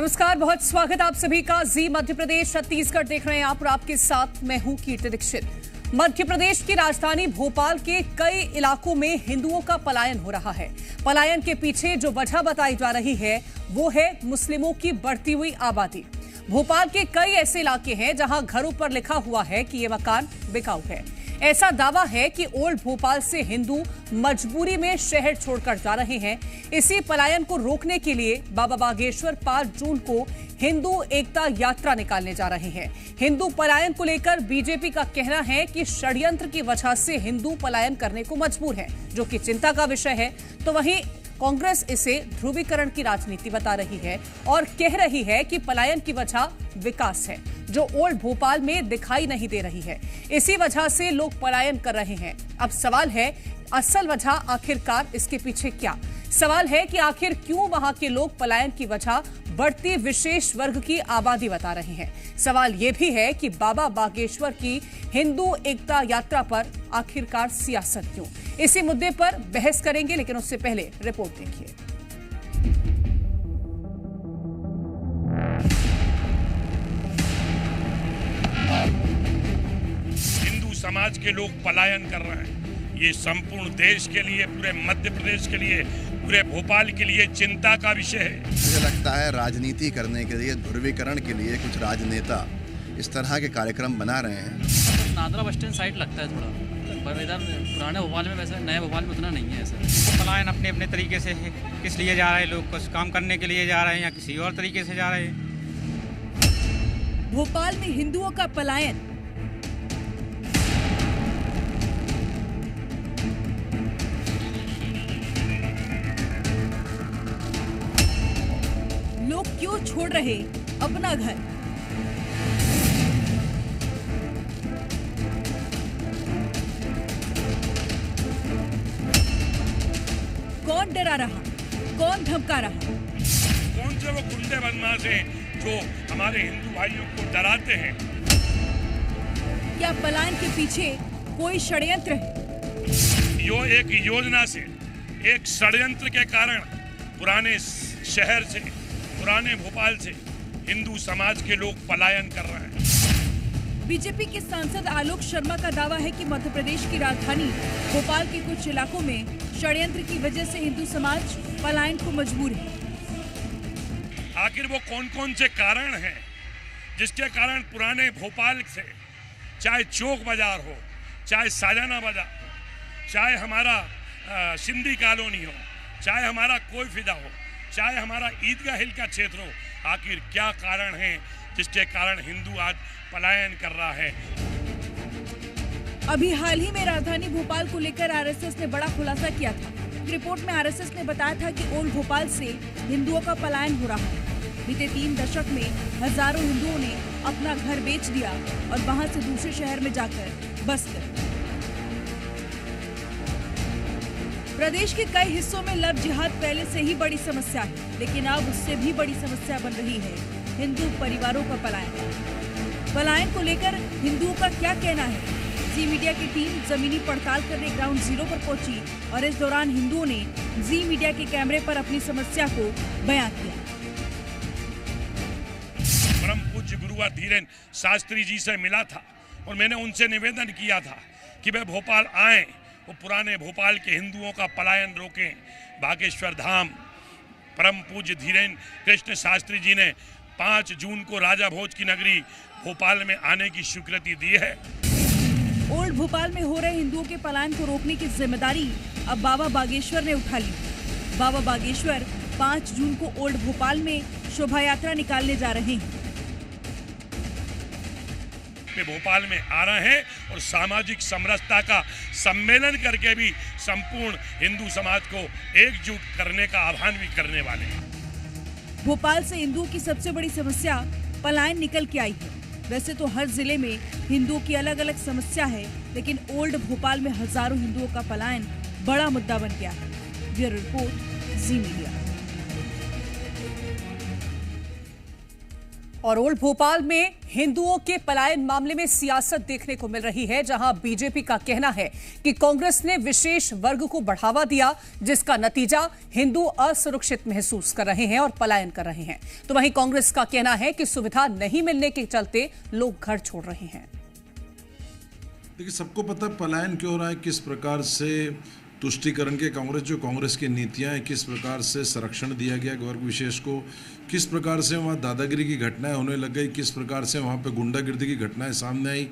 नमस्कार, बहुत स्वागत आप सभी का। जी मध्य प्रदेश छत्तीसगढ़ देख रहे हैं आप और आपके साथ मैं हूं कीर्ति दीक्षित। मध्य प्रदेश की राजधानी भोपाल के कई इलाकों में हिंदुओं का पलायन हो रहा है। पलायन के पीछे जो वजह बताई जा रही है वो है मुस्लिमों की बढ़ती हुई आबादी। भोपाल के कई ऐसे इलाके हैं जहां घरों पर लिखा हुआ है कि ये मकान बिकाऊ है। ऐसा दावा है कि ओल्ड भोपाल से हिंदू मजबूरी में शहर छोड़कर जा रहे हैं। इसी पलायन को रोकने के लिए बाबा बागेश्वर 5 जून को हिंदू एकता यात्रा निकालने जा रहे हैं। हिंदू पलायन को लेकर बीजेपी का कहना है कि षड्यंत्र की वजह से हिंदू पलायन करने को मजबूर है, जो कि चिंता का विषय है। तो वहीं कांग्रेस इसे ध्रुवीकरण की राजनीति बता रही है और कह रही है कि पलायन की वजह विकास है, जो ओल्ड भोपाल में दिखाई नहीं दे रही है। इसी वजह से लोग पलायन कर रहे हैं। अब सवाल है, असल वजह आखिरकार इसके पीछे क्या? सवाल है कि आखिर क्यों वहां के लोग पलायन की वजह बढ़ती विशेष वर्ग की आबादी बता रहे हैं। सवाल यह भी है कि बाबा बागेश्वर की हिंदू एकता यात्रा पर आखिरकार सियासत क्यों? इसी मुद्दे पर बहस करेंगे, लेकिन उससे पहले रिपोर्ट देखिए। हिंदू समाज के लोग पलायन कर रहे हैं। ये संपूर्ण देश के लिए, पूरे मध्य प्रदेश के लिए, पूरे भोपाल के लिए चिंता का विषय है। मुझे लगता है राजनीति करने के लिए, ध्रुवीकरण के लिए कुछ राजनेता इस तरह के कार्यक्रम बना रहे हैं। नादरा बस स्टैंड साइड लगता है थोड़ा, पर इधर पुराने भोपाल में वैसा, नए भोपाल में उतना नहीं है ऐसा। पलायन अपने अपने तरीके से है, किस लिए जा रहे हैं लोग, कुछ काम करने के लिए जा रहे हैं या किसी और तरीके से जा रहे हैं। भोपाल में हिंदुओं का पलायन। लोग क्यों छोड़ रहे अपना घर? कौन डरा रहा, कौन धमका रहा? कौन से वो गुंडे बदमाश हैं जो हमारे हिंदू भाइयों को डराते हैं? क्या पलायन के पीछे कोई षड्यंत्र है? यो एक योजना से, एक षड्यंत्र के कारण पुराने शहर से, पुराने भोपाल से हिंदू समाज के लोग पलायन कर रहे हैं। बीजेपी के सांसद आलोक शर्मा का दावा है कि मध्य प्रदेश की राजधानी भोपाल के कुछ इलाकों में षड्यंत्र की वजह से हिंदू समाज पलायन को मजबूर है। आखिर वो कौन कौन से कारण हैं जिसके कारण पुराने भोपाल से, चाहे चौक बाजार हो, चाहे साजाना बाजार, चाहे हमारा सिंधी कॉलोनी हो, चाहे हमारा कोई फिदा हो, चाहे हमारा ईदगाह हिल का क्षेत्र हो, आखिर क्या कारण है जिसके कारण हिंदू आज पलायन कर रहा है? अभी हाल ही में राजधानी भोपाल को लेकर आरएसएस ने बड़ा खुलासा किया था। रिपोर्ट में आरएसएस ने बताया था कि ओल्ड भोपाल से हिंदुओं का पलायन हो रहा है। बीते 3 दशक में हजारों हिंदुओं ने अपना घर बेच दिया और वहां से दूसरे शहर में जाकर बस गए। प्रदेश के कई हिस्सों में लव जिहाद पहले से ही बड़ी समस्या है, लेकिन अब उससे भी बड़ी समस्या बन रही है हिंदू परिवारों का पलायन। पलायन को लेकर हिंदुओं का क्या कहना है? जी मीडिया की टीम जमीनी पड़ताल करने ग्राउंड जीरो पर पहुंची और इस दौरान हिंदुओं ने जी मीडिया के कैमरे पर अपनी समस्या को बयां किया। परम पूज्य गुरुवर धीरेन शास्त्री जी से मिला था और मैंने उनसे निवेदन किया था कि वे भोपाल आए, वो पुराने भोपाल के हिंदुओं का पलायन रोकें। बागेश्वर धाम परम पूज्य धीरेन कृष्ण शास्त्री जी ने 5 जून को राजा भोज की नगरी भोपाल में आने की स्वीकृति दी है। ओल्ड भोपाल में हो रहे हिंदुओं के पलायन को रोकने की जिम्मेदारी अब बाबा बागेश्वर ने उठा ली। बाबा बागेश्वर 5 जून को ओल्ड भोपाल में शोभा यात्रा निकालने जा रहे हैं। वे भोपाल में आ रहे हैं और सामाजिक समरसता का सम्मेलन करके भी संपूर्ण हिंदू समाज को एकजुट करने का आह्वान भी करने वाले हैं। भोपाल से हिंदुओं की सबसे बड़ी समस्या पलायन निकल के आई है। वैसे तो हर जिले में हिंदुओं की अलग अलग समस्या है, लेकिन ओल्ड भोपाल में हजारों हिंदुओं का पलायन बड़ा मुद्दा बन गया है। ब्यूरो रिपोर्ट, जी मीडिया। और ओल्ड भोपाल में हिंदुओं के पलायन मामले में सियासत देखने को मिल रही है, जहां बीजेपी का कहना है कि कांग्रेस ने विशेष वर्ग को बढ़ावा दिया, जिसका नतीजा हिंदू असुरक्षित महसूस कर रहे हैं और पलायन कर रहे हैं। तो वहीं कांग्रेस का कहना है कि सुविधा नहीं मिलने के चलते लोग घर छोड़ रहे हैं। देखिए, सबको पता है पलायन क्यों हो रहा है, किस प्रकार से तुष्टीकरण के कांग्रेस की नीतियां हैं, किस प्रकार से संरक्षण दिया गया वर्ग विशेष को, किस प्रकार से वहाँ दादागिरी की घटनाएं होने लग गई, किस प्रकार से वहाँ पे गुंडागिर्दी की घटनाएं सामने आई।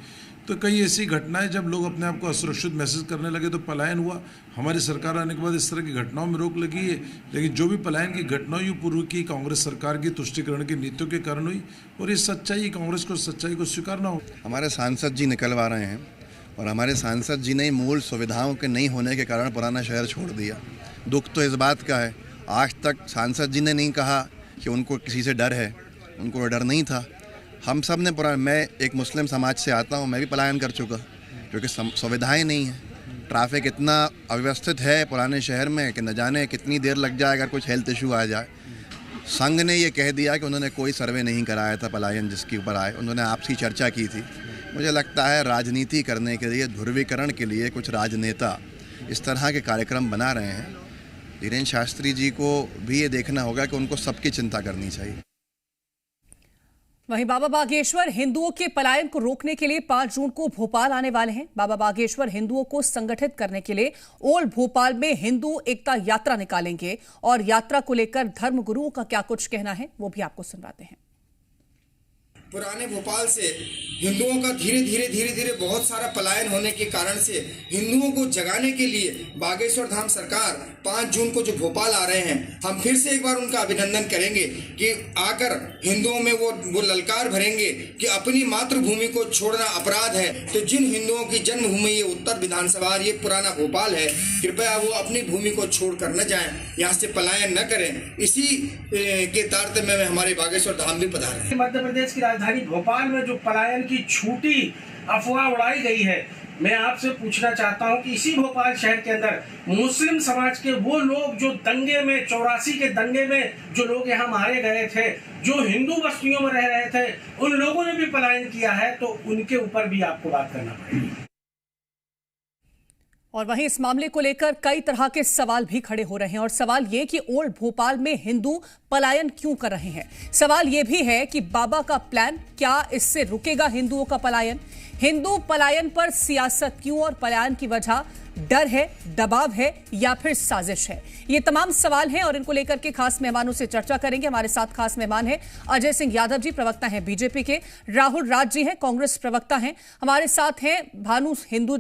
तो कई ऐसी घटनाएं जब लोग अपने आप को असुरक्षित महसूस करने लगे तो पलायन हुआ। हमारी सरकार आने के बाद इस तरह की घटनाओं में रोक लगी है, लेकिन जो भी पलायन की घटनाएं हुई पूर्व की कांग्रेस सरकार की तुष्टीकरण की नीतियों के कारण हुई, और ये सच्चाई, कांग्रेस को सच्चाई को स्वीकारना हो। हमारे सांसद जी निकलवा रहे हैं और हमारे सांसद जी ने मूल सुविधाओं के नहीं होने के कारण पुराना शहर छोड़ दिया। दुख तो इस बात का है, आज तक सांसद जी ने नहीं कहा कि उनको किसी से डर है, उनको डर नहीं था। हम सब ने मैं एक मुस्लिम समाज से आता हूँ, मैं भी पलायन कर चुका, क्योंकि सुविधाएं नहीं हैं। ट्रैफिक इतना अव्यवस्थित है पुराने शहर में कि न जाने कितनी देर लग जाए अगर कुछ हेल्थ इशू आ जाए। संघ ने ये कह दिया कि उन्होंने कोई सर्वे नहीं कराया था पलायन जिसके ऊपर आए, उन्होंने आपसी चर्चा की थी। मुझे लगता है राजनीति करने के लिए, ध्रुवीकरण के लिए कुछ राजनेता इस तरह के कार्यक्रम बना रहे हैं। धीरेन्द्र शास्त्री जी को भी ये देखना होगा कि उनको सबकी चिंता करनी चाहिए। वहीं बाबा बागेश्वर हिंदुओं के पलायन को रोकने के लिए 5 जून को भोपाल आने वाले हैं। बाबा बागेश्वर हिंदुओं को संगठित करने के लिए ओल्ड भोपाल में हिंदू एकता यात्रा निकालेंगे और यात्रा को लेकर धर्म गुरुओं का क्या कुछ कहना है वो भी आपको सुनवाते हैं। पुराने भोपाल से हिंदुओं का धीरे धीरे बहुत सारा पलायन होने के कारण से हिंदुओं को जगाने के लिए बागेश्वर धाम सरकार 5 जून को जो भोपाल आ रहे हैं, हम फिर से एक बार उनका अभिनंदन करेंगे कि आकर हिंदुओं में वो ललकार भरेंगे कि अपनी मातृभूमि को छोड़ना अपराध है। तो जिन हिंदुओं की जन्मभूमि ये उत्तर विधानसभा, ये पुराना भोपाल है, कृपया वो अपनी भूमि को छोड़कर न जाएं, यहाँ से पलायन न करें। इसी के तारतम्य में हमारे बागेश्वर धाम भी पधारे हैं। मध्य प्रदेश की राजधानी भोपाल में जो पलायन की झूठी अफवाह उड़ाई गई है, मैं आपसे पूछना चाहता हूं कि इसी भोपाल शहर के अंदर मुस्लिम समाज के वो लोग जो दंगे में 84 के दंगे में जो लोग यहाँ मारे गए थे, जो हिंदू बस्तियों में रह रहे थे, उन लोगों ने भी पलायन किया है, तो उनके ऊपर भी आपको बात करना पड़ेगी। और वहीं इस मामले को लेकर कई तरह के सवाल भी खड़े हो रहे हैं और सवाल ये कि ओल्ड भोपाल में हिंदू पलायन क्यों कर रहे हैं। सवाल ये भी है कि बाबा का प्लान, क्या इससे रुकेगा हिंदुओं का पलायन? हिंदू पलायन पर सियासत क्यों और पलायन की वजह डर है, दबाव है या फिर साजिश है? ये तमाम सवाल हैं और इनको लेकर के खास मेहमानों से चर्चा करेंगे। हमारे साथ खास मेहमान हैं अजय सिंह यादव जी, प्रवक्ता हैं बीजेपी के, राहुल राज जी हैं, कांग्रेस प्रवक्ता हैं, हमारे साथ हैं भानु हिंदू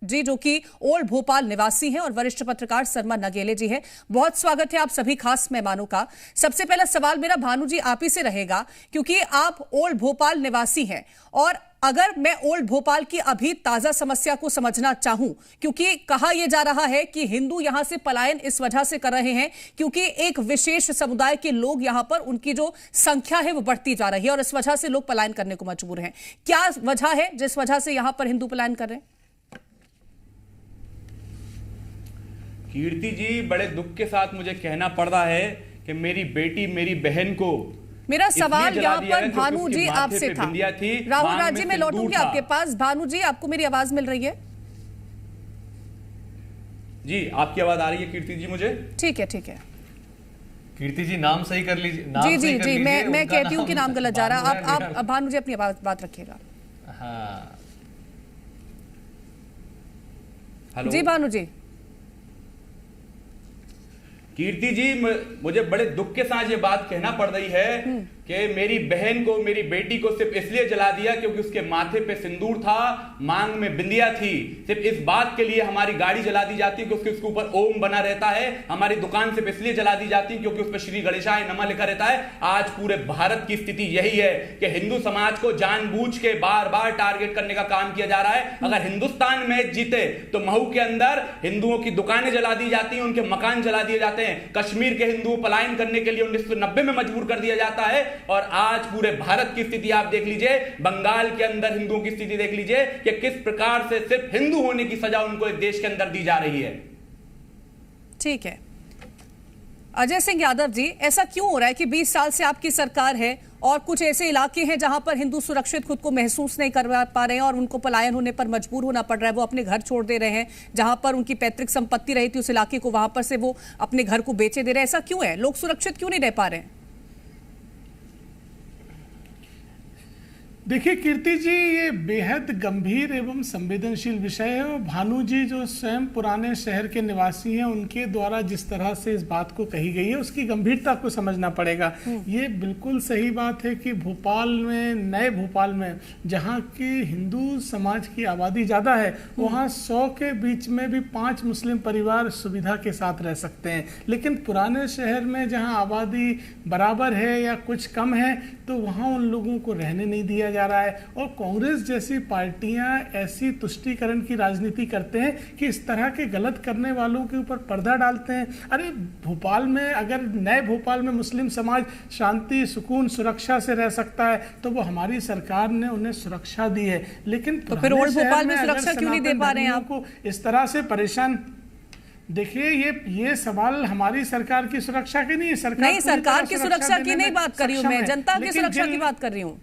जी जो कि ओल्ड भोपाल निवासी हैं, और वरिष्ठ पत्रकार शर्मा नगेले जी हैं। बहुत स्वागत है आप सभी खास मेहमानों का। सबसे पहला सवाल मेरा भानु जी आप ही से रहेगा, क्योंकि आप ओल्ड भोपाल निवासी हैं, और अगर मैं ओल्ड भोपाल की अभी ताजा समस्या को समझना चाहूं, क्योंकि कहा यह जा रहा है कि हिंदू यहां से पलायन इस वजह से कर रहे हैं क्योंकि एक विशेष समुदाय के लोग यहां पर, उनकी जो संख्या है वो बढ़ती जा रही है और इस वजह से लोग पलायन करने को मजबूर हैं। क्या वजह है जिस वजह से यहां पर हिंदू पलायन कर रहे हैं? कीर्ति जी, बड़े दुख के साथ मुझे कहना पड़ रहा है कि मेरी बेटी, मेरी बहन को, मेरा सवाल यहाँ पर भानु जी आपसे था। राहुल राज जी मैं लौटूंगी आपके पास। भानु जी आपको मेरी आवाज मिल रही है? जी आपकी आवाज आ रही है कीर्ति जी मुझे? ठीक है ठीक है। कीर्ति जी नाम सही कर लीजिए। जी जी जी मैं कहती हूँ कि नाम गलत जा रहा। आप भानु जी अपनी बात रखिएगा। हाँ हेलो जी भानु जी। कीर्ति जी, मुझे बड़े दुख के साथ ये बात कहना पड़ रही है कि मेरी बहन को, मेरी बेटी को सिर्फ इसलिए जला दिया क्योंकि उसके माथे पे सिंदूर था, मांग में बिंदिया थी। सिर्फ इस बात के लिए हमारी गाड़ी जला दी जाती है क्योंकि उसके ऊपर ओम बना रहता है। हमारी दुकान सिर्फ इसलिए जला दी जाती है क्योंकि उस पर श्री गणेशाय नमः लिखा रहता है। आज पूरे भारत की स्थिति यही है कि हिंदू समाज को जानबूझ के बार बार टारगेट करने का काम किया जा रहा है। अगर हिंदुस्तान मैच जीते तो महू के अंदर हिंदुओं की दुकानें जला दी जाती हैं, उनके मकान जला दिए जाते हैं। कश्मीर के हिंदुओं पलायन करने के लिए 1990 में मजबूर कर दिया जाता है। और आज पूरे भारत की स्थिति आप देख लीजिए, बंगाल के अंदर हिंदुओं की स्थिति देख लीजिए कि किस प्रकार से सिर्फ हिंदू होने की सजा उनको इस देश के अंदर दी जा रही है। ठीक है अजय सिंह यादव जी, ऐसा क्यों हो रहा है कि 20 साल से आपकी सरकार है और कुछ ऐसे इलाके हैं जहां पर हिंदू सुरक्षित खुद को महसूस नहीं कर पा रहे हैं और उनको पलायन होने पर मजबूर होना पड़ रहा है, वो अपने घर छोड़ दे रहे हैं, जहां पर उनकी पैतृक संपत्ति रही थी उस इलाके को, वहां पर से वो अपने घर को बेचे दे रहे हैं? ऐसा क्यों है? लोग सुरक्षित क्यों नहीं रह पा रहे हैं? देखिए कीर्ति जी, ये बेहद गंभीर एवं संवेदनशील विषय है और भानु जी जो स्वयं पुराने शहर के निवासी हैं उनके द्वारा जिस तरह से इस बात को कही गई है उसकी गंभीरता को समझना पड़ेगा। ये बिल्कुल सही बात है कि भोपाल में, नए भोपाल में जहाँ की हिंदू समाज की आबादी ज़्यादा है, वहाँ 100 के बीच में भी 5 मुस्लिम परिवार सुविधा के साथ रह सकते हैं, लेकिन पुराने शहर में जहाँ आबादी बराबर है या कुछ कम है तो वहाँ उन लोगों को रहने नहीं दिया जा रहा है। और कांग्रेस जैसी पार्टियां ऐसी तुष्टीकरण की राजनीति करते हैं कि इस तरह के गलत करने वालों के ऊपर पर्दा डालते हैं। अरे भोपाल में, अगर नए भोपाल में मुस्लिम समाज शांति, सुकून, सुरक्षा से रह सकता है तो वो हमारी सरकार ने उन्हें सुरक्षा दी है, लेकिन तो फिर ओल्ड भोपाल में सुरक्षा क्यों नहीं दे पा रहे हैं आपको? इस तरह से परेशान, देखिए ये सवाल हमारी सरकार की सुरक्षा की नहीं है। सरकार की सुरक्षा की नहीं बात कर रही हूं मैं, जनता की सुरक्षा की बात कर रही हूं।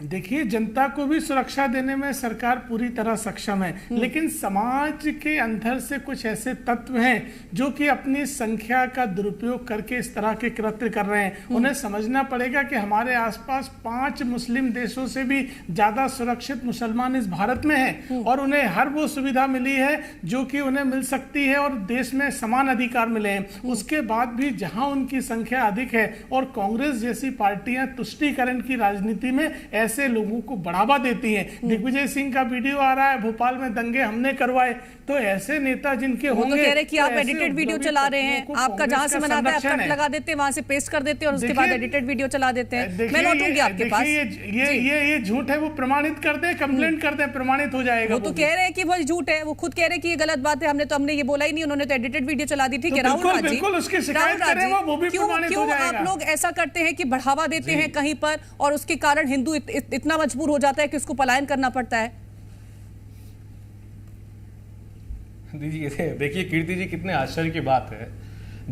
देखिए जनता को भी सुरक्षा देने में सरकार पूरी तरह सक्षम है, लेकिन समाज के अंदर से कुछ ऐसे तत्व हैं जो कि अपनी संख्या का दुरुपयोग करके इस तरह के कृत्य कर रहे हैं। उन्हें समझना पड़ेगा कि हमारे आसपास 5 मुस्लिम देशों से भी ज्यादा सुरक्षित मुसलमान इस भारत में हैं और उन्हें हर वो सुविधा मिली है जो कि उन्हें मिल सकती है और देश में समान अधिकार मिले हैं। उसके बाद भी जहां उनकी संख्या अधिक है और कांग्रेस जैसी पार्टियां तुष्टीकरण की राजनीति में ऐसे लोगों को बढ़ावा देती हैं। दिग्विजय सिंह का वीडियो आ रहा है, भोपाल में दंगे हमने करवाए, तो ऐसे नेता जिनके होंगे, तो कह रहे कि आप एडिटेड वीडियो चला रहे हैं, आपका जहां से मनाता है आप कट लगा देते हैं, वहां से पेस्ट कर देते हैं और उसके बाद एडिटेड वीडियो चला देते हैं। मैं लौटूंगी आपके पास। ये झूठ है, वो प्रमाणित कर दे, कंप्लेंट कर दे, प्रमाणित हो जाएगा। वो तो कह रहे हैं कि वो झूठ है, वो खुद कह रहे हैं कि ये गलत बात है, हमने ये बोला ही नहीं, उन्होंने तो एडिटेड वीडियो चला दी थी। राहुल राज जी, क्यों आप लोग ऐसा करते हैं कि बढ़ावा देते हैं कहीं पर और उसके कारण हिंदू इतना मजबूर हो जाता है कि उसको पलायन करना पड़ता है? देखिए कीर्ति जी, कितने आश्चर्य की बात है।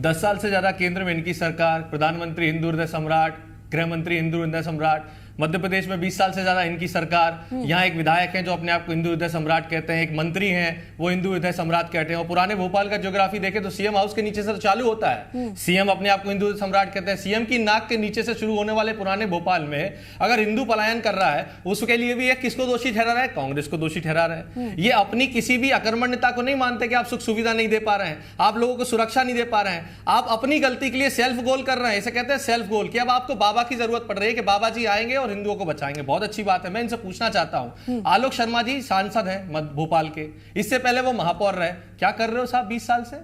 10 साल से ज्यादा केंद्र में इनकी सरकार, प्रधानमंत्री हिंदू हृदय सम्राट, गृह मंत्री हिंदू हृदय सम्राट, मध्य प्रदेश में 20 साल से ज्यादा इनकी सरकार, यहाँ एक विधायक है जो अपने आप को हिंदू हृदय सम्राट कहते हैं, एक मंत्री हैं वो हिंदू हृदय सम्राट कहते हैं। और पुराने भोपाल का ज्योग्राफी देखें तो सीएम हाउस के नीचे से तो चालू होता है, सीएम अपने आप को हिंदू हृदय सम्राट कहते हैं। सीएम की नाक के नीचे से शुरू होने वाले पुराने भोपाल में अगर हिंदू पलायन कर रहा है, उसके लिए भी किसको दोषी ठहरा रहा है? कांग्रेस को दोषी ठहरा रहा है। ये अपनी किसी भी अकर्मण्यता को नहीं मानते कि आप सुख सुविधा नहीं दे पा रहे हैं, आप लोगों को सुरक्षा नहीं दे पा रहे हैं, आप अपनी गलती के लिए सेल्फ गोल कर रहे हैं। इसे कहते हैं सेल्फ गोल, कि अब आपको बाबा की जरूरत पड़ रही है कि बाबा जी आएंगे और हिंदुओं को बचाएंगे। बहुत अच्छी बात है। मैं इनसे पूछना चाहता हूं, आलोक शर्मा जी सांसद हैं भोपाल के, इससे पहले वो महापौर रहे, क्या कर रहे हो साहब 20 साल से?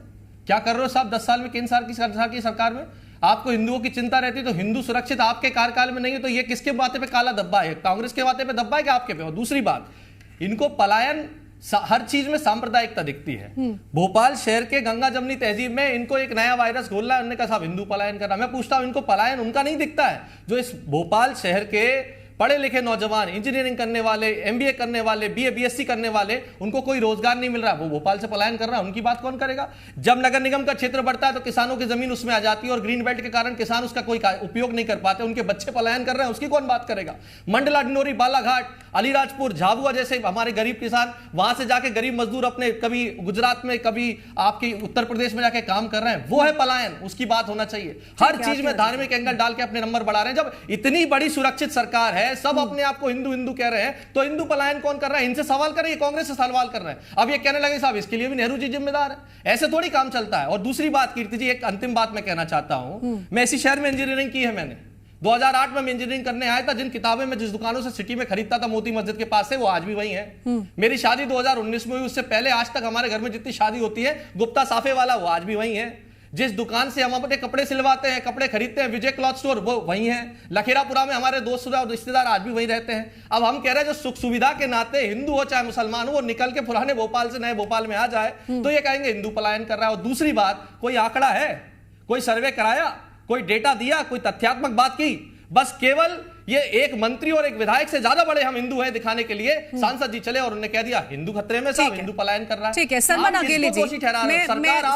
क्या कर रहे हो साहब 10 साल में केंद्र की सरकार में? आपको हिंदुओं की चिंता रहती तो हिंदू सुरक्षित आपके कार्यकाल में नहीं है, तो ये किसके बातें पे काला धब्बा है? कांग्रेस के बातें पे धब्बा है कि आपके पे? और दूसरी बात, इनको पलायन हर चीज में सांप्रदायिकता दिखती है। भोपाल शहर के गंगा जमनी तहजीब में इनको एक नया वायरस घोल रहा है, उन्होंने कहा साहब हिंदू पलायन कर रहा है। मैं पूछता हूं, इनको पलायन उनका नहीं दिखता है जो इस भोपाल शहर के पढ़े लिखे नौजवान, इंजीनियरिंग करने वाले, एमबीए करने वाले, बीए बीएससी करने वाले, उनको कोई रोजगार नहीं मिल रहा, वो भोपाल से पलायन कर रहा है, उनकी बात कौन करेगा? जब नगर निगम का क्षेत्र बढ़ता है तो किसानों की जमीन उसमें आ जाती है और ग्रीन बेल्ट के कारण किसान उसका कोई उपयोग नहीं कर पाते, उनके बच्चे पलायन कर रहे हैं, उसकी कौन बात करेगा? मंडला, डिंडोरी, बालाघाट, अलीराजपुर, झाबुआ जैसे हमारे गरीब किसान वहां से जाके गरीब मजदूर अपने कभी गुजरात में, कभी आपकी उत्तर प्रदेश में जाके काम कर रहे हैं, वो है पलायन, उसकी बात होना चाहिए। हर चीज में धार्मिक एंगल डाल के अपने नंबर बढ़ा रहे हैं। जब इतनी बड़ी सुरक्षित सरकार है, सब अपने आप हिंदू हिंदू कह रहे हैं, तो हिंदू पलायन कौन कर रहा है? इनसे सवाल करें, कांग्रेस से सवाल कर रहे हैं। अब ये कहने लगे साहब इसके लिए भी नेहरू जी जिम्मेदार है। ऐसे थोड़ी काम चलता है। और दूसरी बात कीर्ति जी, एक अंतिम बात मैं कहना चाहता हूं, मैं इसी शहर में इंजीनियरिंग की है मैंने। 2008 में मैं इंजीनियरिंग करने आया था, जिन किताबें मैं जिस दुकानों से सिटी में खरीदता था मोती मस्जिद के पास से, वो आज भी वही है। मेरी शादी 2019 में हुई, उससे पहले आज तक हमारे घर में जितनी शादी होती है, गुप्ता साफे वाला वो आज भी वही है। जिस दुकान से हम अपने कपड़े सिलवाते हैं, कपड़े खरीदते हैं, विजय क्लॉथ स्टोर, वो वही है। लखेरापुरा में हमारे दोस्त और रिश्तेदार आज भी वही रहते हैं। अब हम कह रहे हैं जो सुख सुविधा के नाते हिंदू हो चाहे मुसलमान हो, वो निकल के पुराने भोपाल से नए भोपाल में आ जाए तो ये कहेंगे हिंदू पलायन कर रहा है। और दूसरी बात, कोई आंकड़ा है, कोई सर्वे कराया, कोई डेटा दिया, कोई तथ्यात्मक बात की? बस केवल ये एक मंत्री और एक विधायक से ज्यादा बड़े हम हिंदू हैं दिखाने के लिए सांसद जी चले और उन्होंने कह दिया हिंदू खतरे में, साहब हिंदू पलायन कर रहा है। ठीक है सरमन अगेली जी, मैं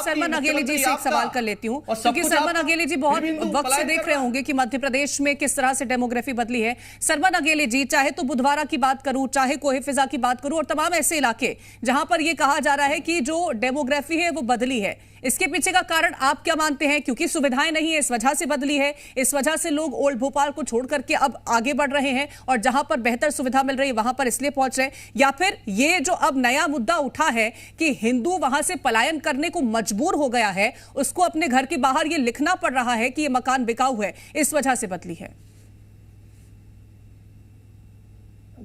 सरमन अगेली जी से एक सवाल कर लेती हूँ, क्योंकि सरमन अगेली जी बहुत वक्त से देख रहे होंगे कि मध्य प्रदेश में किस तरह से डेमोग्राफी बदली है। सरमन अगेली जी, चाहे तो बुधवारा की बात करूं, चाहे कोहे फिजा की बात करूं और तमाम ऐसे इलाके जहां पर यह कहा जा रहा है कि जो डेमोग्राफी है वो बदली है, इसके पीछे का कारण आप क्या मानते हैं? क्योंकि सुविधाएं नहीं है इस वजह से बदली है, इस वजह से लोग ओल्ड भोपाल को छोड़ करके अब आगे बढ़ रहे हैं और जहां पर बेहतर सुविधा मिल रही है वहां पर इसलिए पहुंच रहे हैं, या फिर ये जो अब नया मुद्दा उठा है कि हिंदू वहां से पलायन करने को मजबूर हो गया है, उसको अपने घर के बाहर ये लिखना पड़ रहा है कि ये मकान बिकाऊ है, इस वजह से बदली है?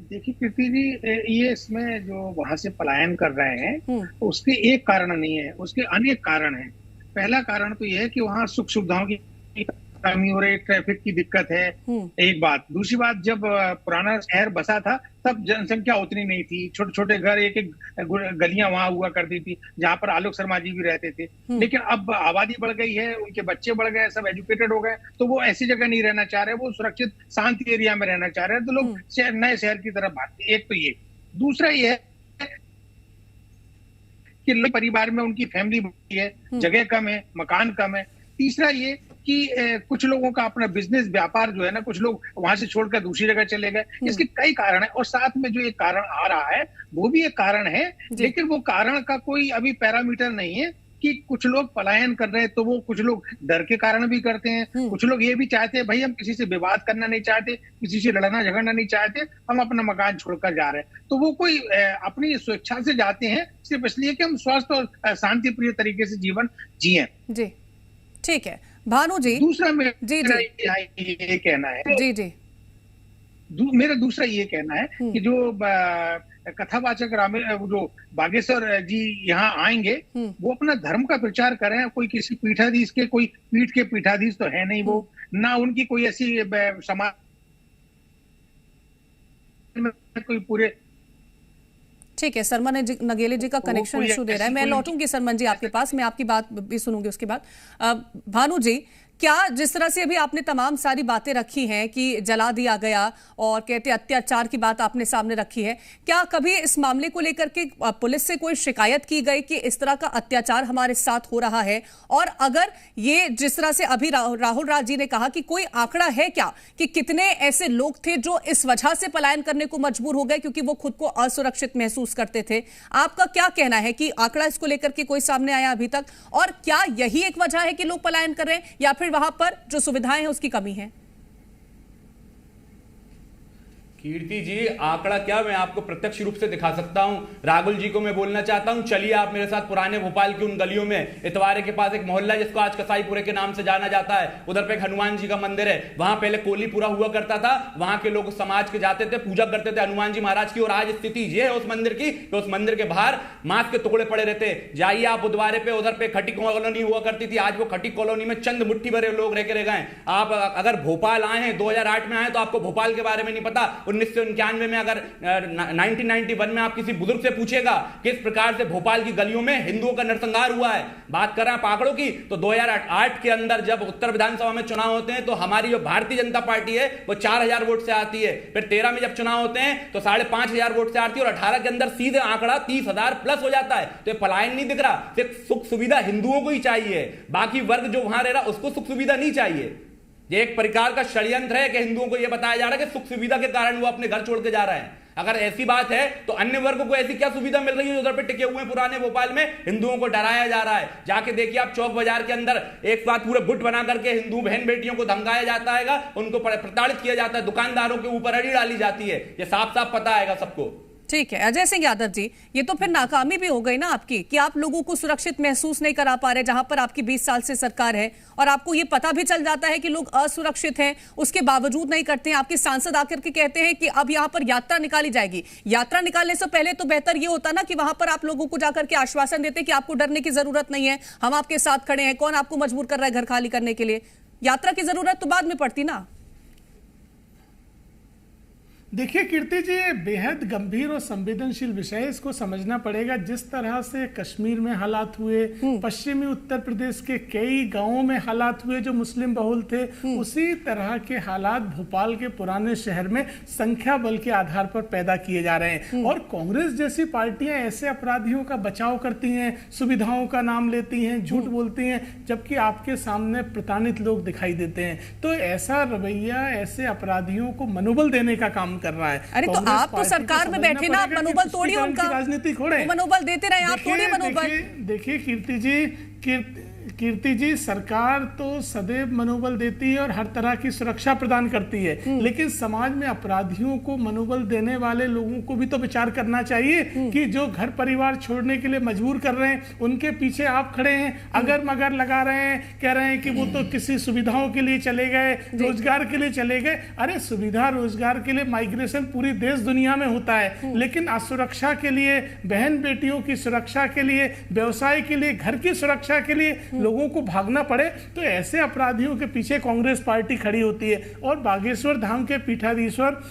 देखिए कीर्ति जी, ये इसमें जो वहां से पलायन कर रहे हैं उसके एक कारण नहीं है, उसके अनेक कारण हैं। पहला कारण तो ये है कि वहाँ सुख सुविधाओं की कमी हो रही, ट्रैफिक की दिक्कत है, एक बात। दूसरी बात, जब पुराना शहर बसा था तब जनसंख्या उतनी नहीं थी, छोटे छोटे घर, एक एक गलियां वहां हुआ करती थी जहां पर आलोक शर्मा जी भी रहते थे। लेकिन अब आबादी बढ़ गई है, उनके बच्चे बढ़ गए, सब एजुकेटेड हो गए, तो वो ऐसी जगह नहीं रहना चाह रहे, वो सुरक्षित शांति एरिया में रहना चाह रहे हैं, तो लोग नए शहर की तरफ भागते। एक तो ये। दूसरा ये है कि परिवार में उनकी फैमिली बड़ी है, जगह कम है, मकान कम है। तीसरा ये कि कुछ लोगों का अपना बिजनेस व्यापार जो है ना, कुछ लोग वहां से छोड़कर दूसरी जगह चले गए। इसके कई कारण है और साथ में जो एक कारण आ रहा है वो भी एक कारण है, लेकिन वो कारण का कोई अभी पैरामीटर नहीं है कि कुछ लोग पलायन कर रहे हैं तो वो कुछ लोग डर के कारण भी करते हैं, कुछ लोग ये भी चाहते हैं भाई हम किसी से विवाद करना नहीं चाहते, किसी से लड़ना झगड़ना नहीं चाहते, हम अपना मकान छोड़कर जा रहे हैं। तो वो कोई अपनी स्वेच्छा से जाते हैं सिर्फ इसलिए कि हम स्वस्थ और शांति प्रिय तरीके से जीवन जिए। जी ठीक है भानु जी। दूसरा मेरा ये कहना है, जी मेरा दूसरा ये कहना है कि जो कथावाचक जो बागेश्वर जी यहाँ आएंगे वो अपना धर्म का प्रचार करें। कोई किसी पीठाधीश के, कोई पीठ के पीठाधीश तो है नहीं वो, ना उनकी कोई ऐसी समाज में कोई पूरे। ठीक है, सरमन नगेली जी का कनेक्शन इशू दे रहा है, मैं लौटूंगी सरमन जी आपके पास, मैं आपकी बात भी सुनूंगी उसके बाद। भानु जी, क्या जिस तरह से अभी आपने तमाम सारी बातें रखी हैं कि जला दिया गया और कहते अत्याचार की बात आपने सामने रखी है, क्या कभी इस मामले को लेकर के पुलिस से कोई शिकायत की गई कि इस तरह का अत्याचार हमारे साथ हो रहा है? और अगर ये जिस तरह से अभी राहुल राज जी ने कहा कि कोई आंकड़ा है क्या कि कितने ऐसे लोग थे जो इस वजह से पलायन करने को मजबूर हो गए क्योंकि वो खुद को असुरक्षित महसूस करते थे? आपका क्या कहना है कि आंकड़ा इसको लेकर के कोई सामने आया अभी तक? और क्या यही एक वजह है कि लोग पलायन कर रहे हैं या फिर वहां पर जो सुविधाएं हैं उसकी कमी है? कीर्ति जी, आंकड़ा क्या, मैं आपको प्रत्यक्ष रूप से दिखा सकता हूं। राहुल जी को मैं बोलना चाहता हूं, चलिए आप मेरे साथ पुराने भोपाल की उन गलियों में, इतवारे के पास एक मोहल्ला जिसको आज कसाईपुरे के नाम से जाना जाता है, उधर पे एक हनुमान जी का मंदिर है, वहां पहले कोलीपुरा हुआ करता था, वहां के लोग समाज के जाते थे, पूजा करते थे हनुमान जी महाराज की। और आज स्थिति ये है उस मंदिर की कि उस मंदिर के बाहर मांस के टुकड़े पड़े रहते। जाइए आप बुधवारे पे, उधर पे खटी कॉलोनी हुआ करती थी, आज वो खटी कॉलोनी में चंद मुट्ठी भरे लोग रह के रह गए। आप अगर भोपाल आए हैं, 2008 में आए, तो आपको भोपाल के बारे में नहीं पता। 1991 में, अगर 1991 में आप किसी बुजुर्ग से पूछेगा किस प्रकार से भोपाल की गलियों में हिंदुओं का नरसंहार हुआ है, बात कर रहे हैं आप आंकड़ों की, तो 2008 के अंदर जब उत्तर विधानसभा में चुनाव होते हैं तो हमारी जो भारतीय जनता पार्टी है वो 4000 वोट से आती है। फिर 13 में जब चुनाव होते हैं तो 5500 वोट से आती है और 18 के अंदर सीधे आंकड़ा 30,000 प्लस हो जाता है। तो ये पलायन नहीं दिख रहा, सिर्फ सुख सुविधा हिंदुओं को ही चाहिए, बाकी वर्ग जो वहां रह रहा उसको सुख सुविधा नहीं चाहिए। ये एक प्रकार का षड्यंत्र है कि हिंदुओं को यह बताया जा रहा है कि सुख सुविधा के कारण वो अपने घर छोड़ के जा रहे हैं। अगर ऐसी बात है तो अन्य वर्गों को ऐसी क्या सुविधा मिल रही है उधर पे टिके हुए हैं पुराने भोपाल में? हिंदुओं को डराया जा रहा है। जाके देखिए आप चौक बाजार के अंदर एक बात पूरे गुट बना करके हिंदू बहन बेटियों को धमकाया जाता है, उनको प्रताड़ित किया जाता है, दुकानदारों के ऊपर अड़ी डाली जाती है, ये साफ साफ पता है सबको। ठीक है अजय सिंह यादव जी, ये तो फिर नाकामी भी हो गई ना आपकी कि आप लोगों को सुरक्षित महसूस नहीं करा पा रहे जहां पर आपकी 20 साल से सरकार है और आपको ये पता भी चल जाता है कि लोग असुरक्षित हैं, उसके बावजूद नहीं करते हैं। आपके सांसद आकर के कहते हैं कि अब यहां पर यात्रा निकाली जाएगी। यात्रा निकालने से पहले तो बेहतर ये होता ना कि वहां पर आप लोगों को जाकर के आश्वासन देते कि आपको डरने की जरूरत नहीं है, हम आपके साथ खड़े हैं, कौन आपको मजबूर कर रहा है घर खाली करने के लिए? यात्रा की जरूरत तो बाद में पड़ती ना। देखिए कीर्ति जी, ये बेहद गंभीर और संवेदनशील विषय है, इसको समझना पड़ेगा। जिस तरह से कश्मीर में हालात हुए, पश्चिमी उत्तर प्रदेश के कई गांवों में हालात हुए जो मुस्लिम बहुल थे, उसी तरह के हालात भोपाल के पुराने शहर में संख्या बल के आधार पर पैदा किए जा रहे हैं। और कांग्रेस जैसी पार्टियां ऐसे अपराधियों का बचाव करती हैं, सुविधाओं का नाम लेती हैं, झूठ बोलती हैं, जबकि आपके सामने प्रताड़ित लोग दिखाई देते हैं। तो ऐसा रवैया ऐसे अपराधियों को मनोबल देने का काम कर रहा है। अरे तो आप तो सरकार में बैठे ना, आप मनोबल तोड़िए उनका, राजनीति खोड़े, मनोबल देते रहे, आप तोड़िए मनोबल। देखिए कीर्ति जी, सरकार तो सदैव मनोबल देती है और हर तरह की सुरक्षा प्रदान करती है, लेकिन समाज में अपराधियों को मनोबल देने वाले लोगों को भी तो विचार करना चाहिए कि जो घर परिवार छोड़ने के लिए मजबूर कर रहे हैं, उनके पीछे आप खड़े हैं, अगर मगर लगा रहे हैं, कह रहे हैं कि वो तो किसी सुविधाओं के लिए चले गए, रोजगार के लिए चले गए। अरे सुविधा रोजगार के लिए माइग्रेशन पूरी देश दुनिया में होता है, लेकिन असुरक्षा के लिए, बहन बेटियों की सुरक्षा के लिए, व्यवसाय के लिए, घर की सुरक्षा के लिए लोगों को भागना पड़े, तो ऐसे अपराधियों के पीछे कांग्रेस पार्टी खड़ी होती है। और बागेश्वर धाम के पीठाधीश्वर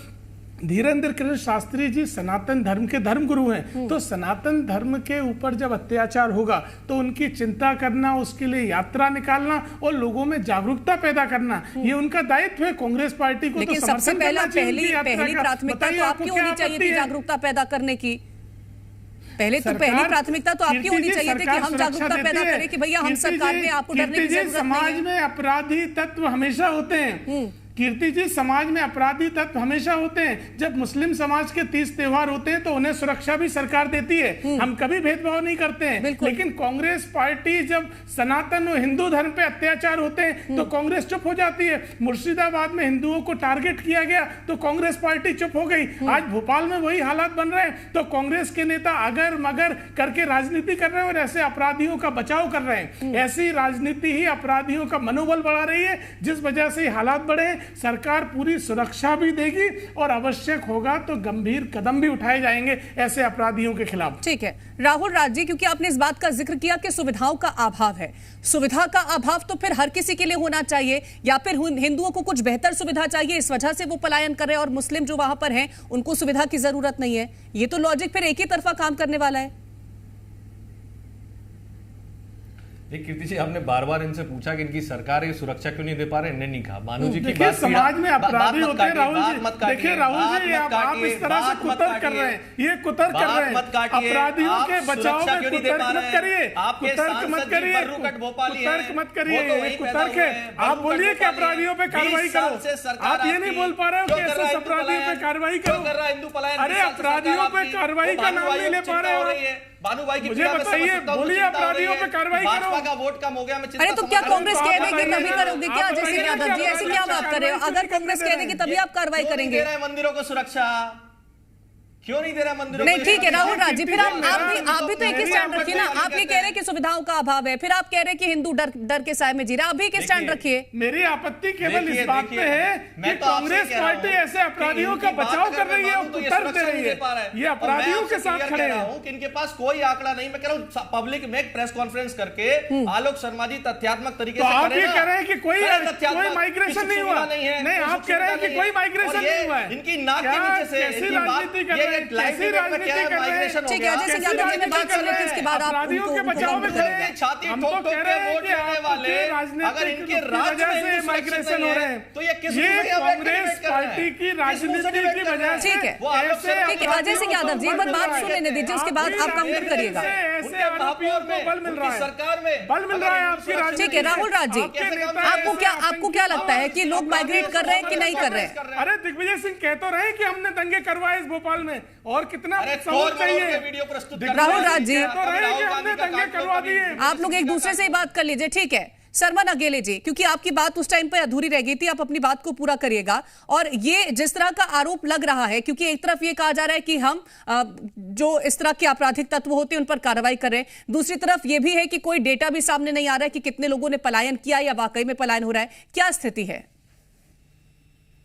धीरेन्द्र कृष्ण शास्त्री जी सनातन धर्म के धर्मगुरु हैं, तो सनातन धर्म के ऊपर जब अत्याचार होगा तो उनकी चिंता करना, उसके लिए यात्रा निकालना और लोगों में जागरूकता पैदा करना, ये उनका दायित्व है। कांग्रेस पार्टी को लेकिन तो सबसे पहली प्राथमिकता तो आपकी होनी चाहिए थी जागरूकता पैदा करने की। पहली प्राथमिकता तो आपकी होनी चाहिए थी कि हम जागरूकता पैदा करें कि भैया हम सरकार में, आपको डरने की जरूरत नहीं है। समाज में अपराधी तत्व हमेशा होते हैं कीर्ति जी, समाज में अपराधी तत्व हमेशा होते हैं। जब मुस्लिम समाज के 30 त्योहार होते हैं तो उन्हें सुरक्षा भी सरकार देती है, हम कभी भेदभाव नहीं करते हैं। लेकिन कांग्रेस पार्टी जब सनातन और हिंदू धर्म पे अत्याचार होते हैं तो कांग्रेस चुप हो जाती है। मुर्शिदाबाद में हिंदुओं को टारगेट किया गया तो कांग्रेस पार्टी चुप हो गई। आज भोपाल में वही हालात बन रहे हैं तो कांग्रेस के नेता अगर मगर करके राजनीति कर रहे हैं और ऐसे अपराधियों का बचाव कर रहे हैं। ऐसी राजनीति ही अपराधियों का मनोबल बढ़ा रही है, जिस वजह से हालात बढ़े। सरकार पूरी सुरक्षा भी देगी और आवश्यक होगा तो गंभीर कदम भी उठाए जाएंगे ऐसे अपराधियों के खिलाफ। ठीक है राहुल राज जी, क्योंकि आपने इस बात का जिक्र किया कि सुविधाओं का अभाव है, सुविधा का अभाव तो फिर हर किसी के लिए होना चाहिए, या फिर हिंदुओं को कुछ बेहतर सुविधा चाहिए, इस वजह से वो पलायन कर रहे हैं और मुस्लिम जो वहां पर हैं उनको सुविधा की जरूरत नहीं है। ये तो लॉजिक फिर एक ही तरफा काम करने वाला है। कीर्ति जी, आपने बार बार इनसे पूछा कि इनकी सरकार ये सुरक्षा क्यों नहीं दे पा रहे, इन्हें नहीं कहा। मानू जी की बात, समाज में अपराधी होते हैं राहुल जी। देखिए राहुल जी, आप इस तरह से कुतर कर रहे हैं, ये कुतर कर रहे हैं। अपराधियों के बचाव में कुतर्क मत करिए, कुतर्क मत करिए, कुतर्क मत करिए, कुतर्क है। आप बोलिए कि अपराधियों पे कार्रवाई करो, आप ये नहीं बोल पा रहे हो कि ऐसे अपराधियों पे कार्रवाई करो। अरे अपराधियों पे कार्रवाई का नाम नहीं ले पा रहे हो। भाई की मुझे बताइए, बोलिए अपराधियों पे कार्रवाई करो। का वोट कम हो गया, मैं अरे तो क्या कांग्रेस कह देगी तभी करोगे क्या? जैसे यादव जी, ऐसी क्या बात कर रहे हो? अगर कांग्रेस कह देगी तभी आप कार्रवाई करेंगे? मंदिरों को सुरक्षा क्यों नहीं दे रहा मंदिरों? नहीं ठीक है राहुल राज जी, फिर आप भी तो एक ही स्टैंड रखिए ना। आप ये कह रहे हैं कि सुविधाओं का अभाव है, फिर आप कह रहे हैं कि हिंदू डर के साए में जी रहा, आप भी एक स्टैंड रखिए। मेरी आपत्ति केवल इस बात पे है कि कांग्रेस पार्टी ऐसे अपराधियों का बचाव कर रही है, उतर दे रही है, ये अपराधियों के साथ खड़े हैं। इनके पास कोई आंकड़ा नहीं। मैं कह रहा हूँ पब्लिक में प्रेस कॉन्फ्रेंस करके आलोक शर्मा जी तथ्यात्मक तरीके से आप ये कह रहे हैं कि कोई माइग्रेशन नहीं हुआ? नहीं, आप कह रहे हैं कि कोई माइग्रेशन नहीं हुआ है। इनकी नाक के नीचे से कैसी राजनीति कर रहे हैं? ठीक है अजय सिंह यादव जी ने बात सुन ली, उसके बाद आप के बचाव में खड़े छाती ठोक ठोक के वोट देने वाले अगर इनके राज्य में माइग्रेशन हो रहे हैं तो ये किस कांग्रेस पार्टी की राजनीति की वजह से। ठीक है अजय सिंह यादव जी, एक बार बात सुन लेने दीजिए, उसके बाद आप काउंटर करिएगा। ऐसे आरोपियों को बल मिल रहा है, सरकार में बल मिल रहा है आपकी राजनीति। ठीक है राहुल राज जी, आपको क्या लगता है कि लोग माइग्रेट कर रहे हैं कि नहीं कर रहे हैं? अरे दिग्विजय सिंह कह तो रहे कि हमने दंगे करवाए इस भोपाल में, और कितना राहुल राज जी, आप लोग एक दूसरे से ही बात कर लीजिए। ठीक है सरमन अगेले जी, क्योंकि आपकी बात उस टाइम पर अधूरी रह गई थी, आप अपनी बात को पूरा करिएगा। और ये जिस तरह का आरोप लग रहा है, क्योंकि एक तरफ ये कहा जा रहा है कि हम जो इस तरह के आपराधिक तत्व होते हैं उन पर कार्रवाई कर रहे हैं, दूसरी तरफ ये भी है कि कोई डेटा भी सामने नहीं आ रहा है कि कितने लोगों ने पलायन किया या वाकई में पलायन हो रहा है। क्या स्थिति है?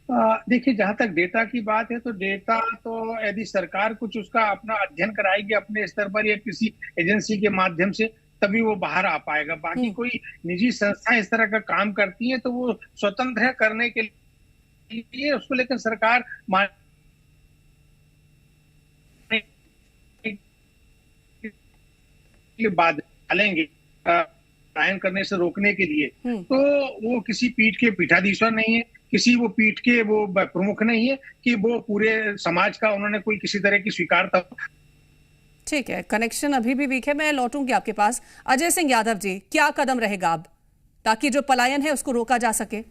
देखिए, जहां तक डेटा की बात है तो डेटा तो यदि सरकार कुछ उसका अपना अध्ययन कराएगी अपने स्तर पर या किसी एजेंसी के माध्यम से, तभी वो बाहर आ पाएगा। बाकी कोई निजी संस्था इस तरह का काम करती है तो वो स्वतंत्र है करने के लिए, उसको लेकर सरकार बाद डालेंगे पलायन करने से रोकने के लिए, तो वो किसी पीठ के पीठाधीश्वर नहीं है, किसी वो पीठ के वो प्रमुख नहीं है कि वो पूरे समाज का उन्होंने कोई किसी तरह की स्वीकारता। ठीक है, कनेक्शन अभी भी वीक है, मैं लौटूंगी आपके पास। अजय सिंह यादव जी, क्या कदम रहेगा अब ताकि जो पलायन है उसको रोका जा सके?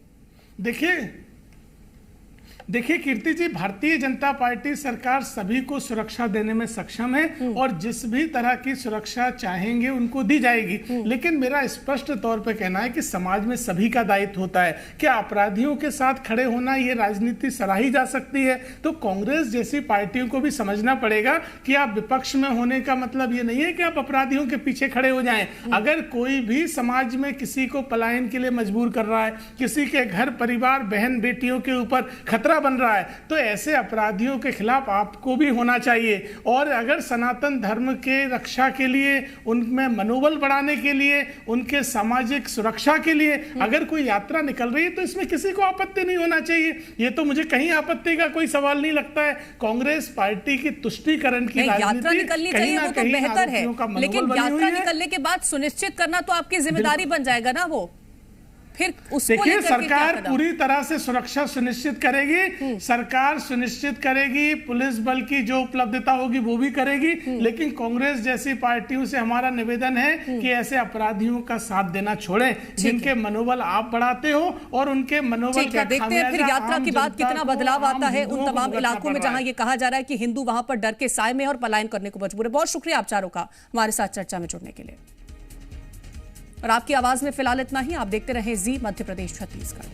देखिए कीर्ति जी, भारतीय जनता पार्टी सरकार सभी को सुरक्षा देने में सक्षम है और जिस भी तरह की सुरक्षा चाहेंगे उनको दी जाएगी, लेकिन मेरा स्पष्ट तौर पे कहना है कि समाज में सभी का दायित्व होता है। क्या अपराधियों के साथ खड़े होना ये राजनीति सराही जा सकती है? तो कांग्रेस जैसी पार्टियों को भी समझना पड़ेगा कि आप विपक्ष में होने का मतलब ये नहीं है कि आप अपराधियों के पीछे खड़े हो जाएं। अगर कोई भी समाज में किसी को पलायन के लिए मजबूर कर रहा है, किसी के घर परिवार बहन बेटियों के ऊपर खतरा बन रहा है, तो ऐसे अपराधियों के खिलाफ आपको भी होना चाहिए। और अगर सनातन धर्म के रक्षा के लिए, उनमें मनोबल बढ़ाने के लिए, उनके सामाजिक सुरक्षा के लिए अगर कोई यात्रा निकल रही है तो इसमें किसी को आपत्ति नहीं होना चाहिए। ये तो मुझे कहीं आपत्ति का कोई सवाल नहीं लगता है। कांग्रेस पार्टी की तुष्टीकरण की यात्रा निकलनी चाहिए, वो तो बेहतर है, लेकिन यात्रा निकलने के बाद सुनिश्चित करना तो आपकी जिम्मेदारी बन जाएगा ना। वो फिर देखिए, सरकार पूरी तरह से सुरक्षा सुनिश्चित करेगी, सरकार सुनिश्चित करेगी, पुलिस बल की जो उपलब्धता होगी वो भी करेगी, लेकिन कांग्रेस जैसी पार्टियों से हमारा निवेदन है कि ऐसे अपराधियों का साथ देना छोड़ें जिनके मनोबल आप बढ़ाते हो और उनके मनोबल का देखते हैं फिर यात्रा के बाद कितना बदलाव आता है उन तमाम इलाकों में जहां ये कहा जा रहा है कि हिंदू वहां पर डर के साए में और पलायन करने को मजबूर है। बहुत शुक्रिया आप चारों का हमारे साथ चर्चा में जुड़ने के लिए। और आपकी आवाज में फिलहाल इतना ही। आप देखते रहें जी मध्य प्रदेश छत्तीसगढ़।